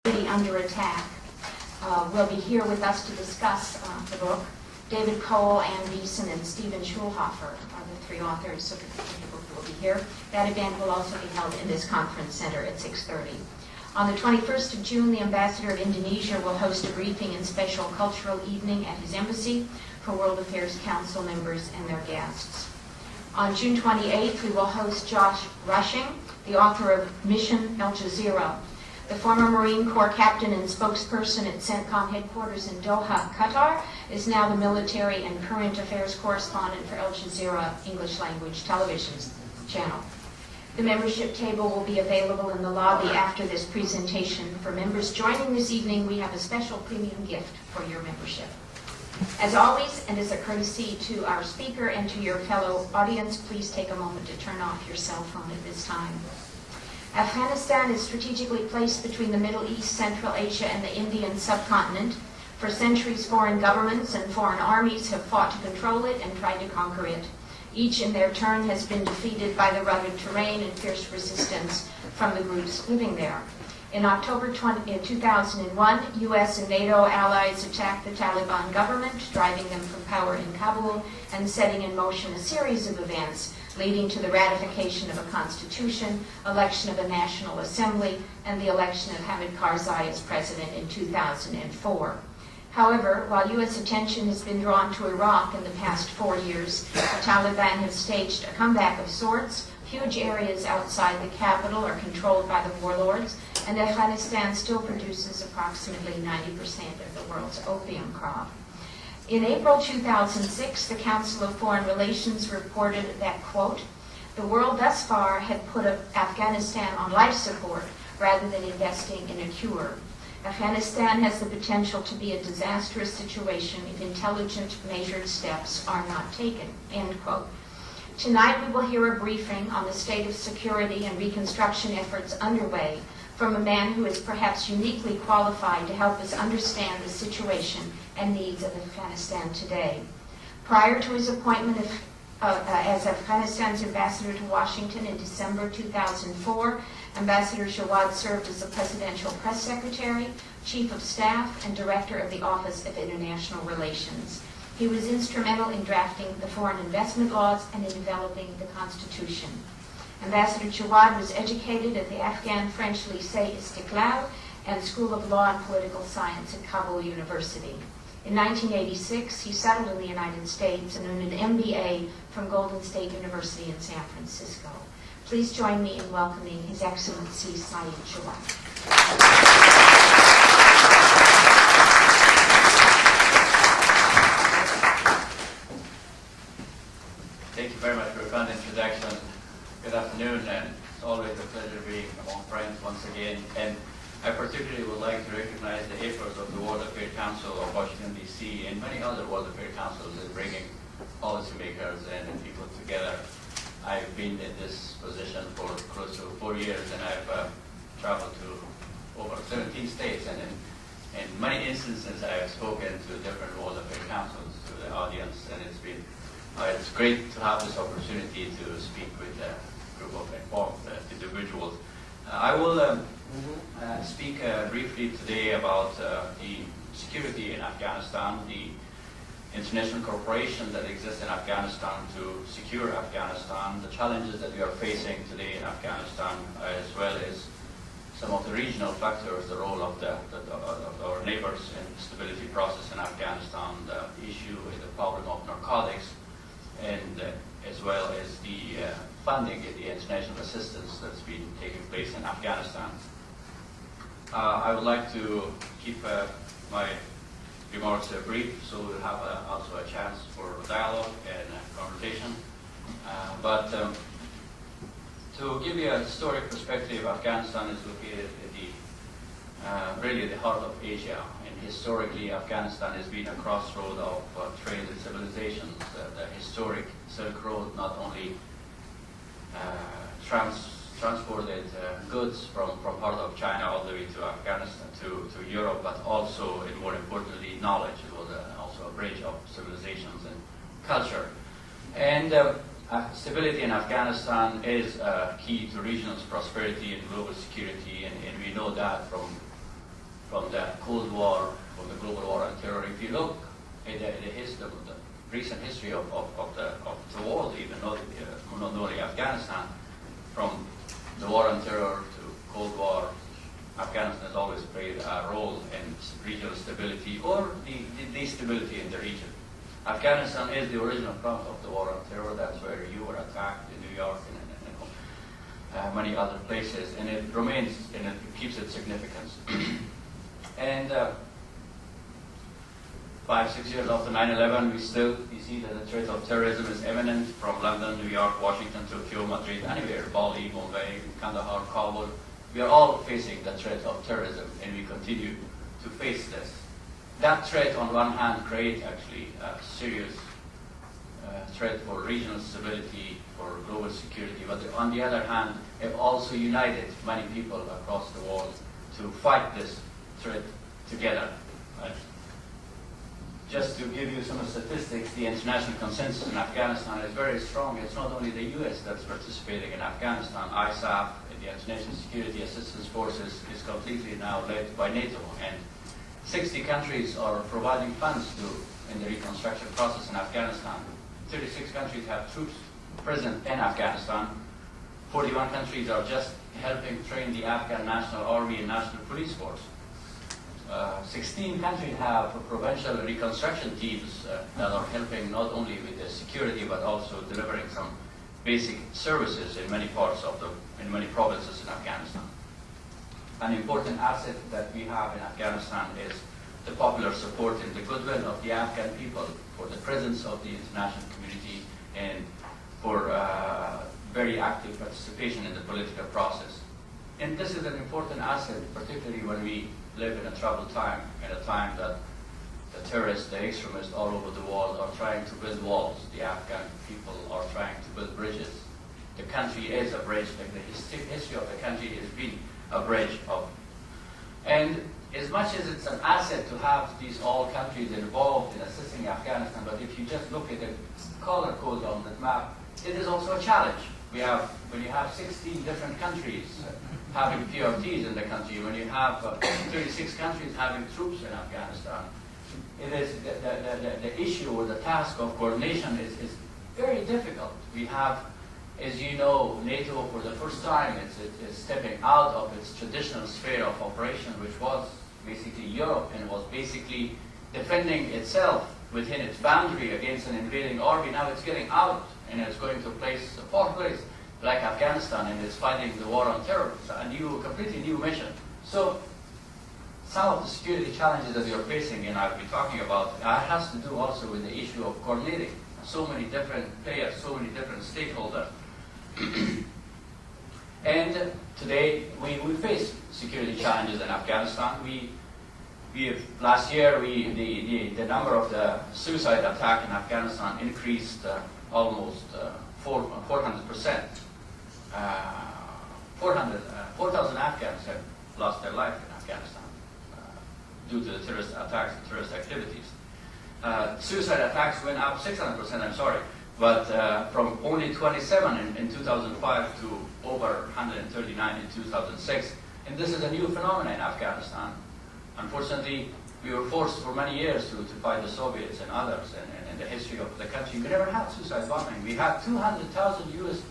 Under Attack will be here with us to discuss the book. David Cole, Ann Beeson, and Stephen Schulhofer are the three authors of the book who will be here. That event will also be held in this conference center at 6:30. On the 21st of June, the Ambassador of Indonesia will host a briefing and special cultural evening at his embassy for World Affairs Council members and their guests. On June 28th, we will host Josh Rushing, the author of Mission Al Jazeera. The former Marine Corps captain and spokesperson at CENTCOM headquarters in Doha, Qatar, is now the military and current affairs correspondent for Al Jazeera English language television channel. The membership table will be available in the lobby after this presentation. For members joining this evening, we have a special premium gift for your membership. As always, and as a courtesy to our speaker and to your fellow audience, please take a moment to turn off your cell phone at this time. Afghanistan is strategically placed between the Middle East, Central Asia, and the Indian subcontinent. For centuries, foreign governments and foreign armies have fought to control it and tried to conquer it. Each in their turn has been defeated by the rugged terrain and fierce resistance from the groups living there. In October 2001, U.S. and NATO allies attacked the Taliban government, driving them from power in Kabul and setting in motion a series of events leading to the ratification of a constitution, election of a national assembly, and the election of Hamid Karzai as president in 2004. However, while U.S. attention has been drawn to Iraq in the past 4 years, the Taliban have staged a comeback of sorts. Huge areas outside the capital are controlled by the warlords, and Afghanistan still produces approximately 90% of the world's opium crop. In April 2006, the Council of Foreign Relations reported that, quote, the world thus far had put Afghanistan on life support rather than investing in a cure. Afghanistan has the potential to be a disastrous situation if intelligent, measured steps are not taken, end quote. Tonight we will hear a briefing on the state of security and reconstruction efforts underway from a man who is perhaps uniquely qualified to help us understand the situation and needs of Afghanistan today. Prior to his appointment as Afghanistan's ambassador to Washington in December 2004, Ambassador Jawad served as the presidential press secretary, chief of staff, and director of the Office of International Relations. He was instrumental in drafting the foreign investment laws and in developing the Constitution. Ambassador Jawad was educated at the Afghan French Lycée Istiklal and School of Law and Political Science at Kabul University. In 1986, he settled in the United States and earned an MBA from Golden State University in San Francisco. Please join me in welcoming His Excellency Syed Jawad. Thank you very much for your kind introduction. Good afternoon, and it's always a pleasure being among friends once again. And I particularly would like to recognize the efforts of the World Affairs Council of Washington, D.C. and many other World Affairs Councils in bringing policymakers and people together. I've been in this position for close to 4 years, and I've traveled to over 17 states, and in many instances I have spoken to different World Affairs Councils, to the audience, and it's great to have this opportunity to speak with a group of informed individuals. I will speak briefly today about the security in Afghanistan, the international corporations that exist in Afghanistan to secure Afghanistan, the challenges that we are facing today in Afghanistan, as well as some of the regional factors, the role of our neighbors in the stability process in Afghanistan, the issue with the problem of narcotics, and as well as the funding and the international assistance that's been taking place in Afghanistan. I would like to keep my remarks brief, so we'll have also a chance for dialogue and conversation. But to give you a historic perspective, Afghanistan is located at really the heart of Asia. And historically, Afghanistan has been a crossroad of trade and civilizations. The historic Silk Road not only transported goods from part of China all the way to Afghanistan, to Europe, but also, and more importantly, knowledge. It was also a bridge of civilizations and culture. And stability in Afghanistan is key to regional prosperity and global security, and we know that from from the Cold War, from the global war on terror. If you look at the recent history of the world, even not only Afghanistan, from the war on terror to Cold War, Afghanistan has always played a role in regional stability or the stability in the region. Afghanistan is the original front of the war on terror. That's where you were attacked in New York and many other places, and it remains and it keeps its significance. And 5-6 years after 9/11, we see that the threat of terrorism is imminent from London, New York, Washington, Tokyo, Madrid, anywhere, Bali, Mumbai, Kandahar, Kabul. We are all facing the threat of terrorism, and we continue to face this. That threat, on one hand, creates actually a serious threat for regional stability, for global security, but on the other hand, it also united many people across the world to fight this threat together. Right? Just to give you some statistics, the international consensus in Afghanistan is very strong. It's not only the U.S. that's participating in Afghanistan. ISAF, the International Security Assistance Forces, is completely now led by NATO, and 60 countries are providing funds in the reconstruction process in Afghanistan. 36 countries have troops present in Afghanistan. 41 countries are just helping train the Afghan National Army and National Police Force. 16 countries have provincial reconstruction teams that are helping not only with the security but also delivering some basic services in many provinces in Afghanistan. An important asset that we have in Afghanistan is the popular support and the goodwill of the Afghan people for the presence of the international community and for very active participation in the political process. And this is an important asset, particularly when we live in a troubled time, in a time that the terrorists, the extremists all over the world are trying to build walls. The Afghan people are trying to build bridges. The country is a bridge, like the history of the country has been a bridge of. And as much as it's an asset to have these all countries involved in assisting Afghanistan, but if you just look at the color code on that map, it is also a challenge. When you have 16 different countries having PRTs in the country, when you have 36 countries having troops in Afghanistan, it is the issue or the task of coordination is very difficult. We have, as you know, NATO for the first time is stepping out of its traditional sphere of operation, which was basically Europe, and was basically defending itself within its boundary against an invading army. Now it's getting out and it's going to a fourth place like Afghanistan, and it's fighting the war on terror. So a completely new mission. So some of the security challenges that we are facing, and I'll be talking about, has to do also with the issue of coordinating so many different players, so many different stakeholders. And today we face security challenges in Afghanistan. Last year the number of the suicide attack in Afghanistan increased almost 400%. 4,000 Afghans have lost their life in Afghanistan due to the terrorist attacks and terrorist activities. Suicide attacks went up 600%, I'm sorry, but from only 27 in 2005 to over 139 in 2006. And this is a new phenomenon in Afghanistan. Unfortunately, we were forced for many years to fight the Soviets and others, and in the history of the country, we never had suicide bombing. We had 200,000 U.S.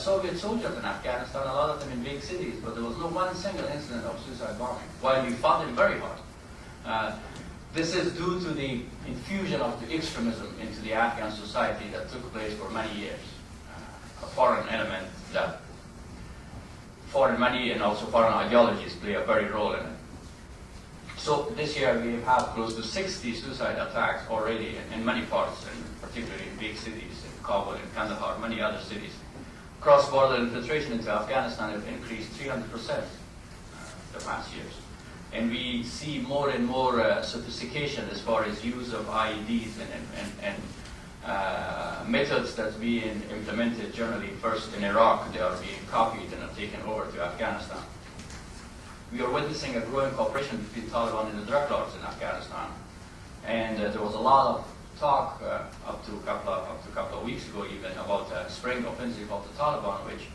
Soviet soldiers in Afghanistan, a lot of them in big cities, but there was no one single incident of suicide bombing, while we fought them very hard. This is due to the infusion of the extremism into the Afghan society that took place for many years. A foreign element that foreign money and also foreign ideologies play a very role in it. So this year we have had close to 60 suicide attacks already in many parts, and particularly in big cities, in Kabul, in Kandahar, many other cities. Cross-border infiltration into Afghanistan has increased 300% the past years. And we see more and more sophistication as far as use of IEDs and methods that's being implemented generally first in Iraq. They are being copied and are taken over to Afghanistan. We are witnessing a growing cooperation between Taliban and the drug lords in Afghanistan. And there was a lot of talk up to a couple of weeks ago even about a spring offensive of the Taliban, which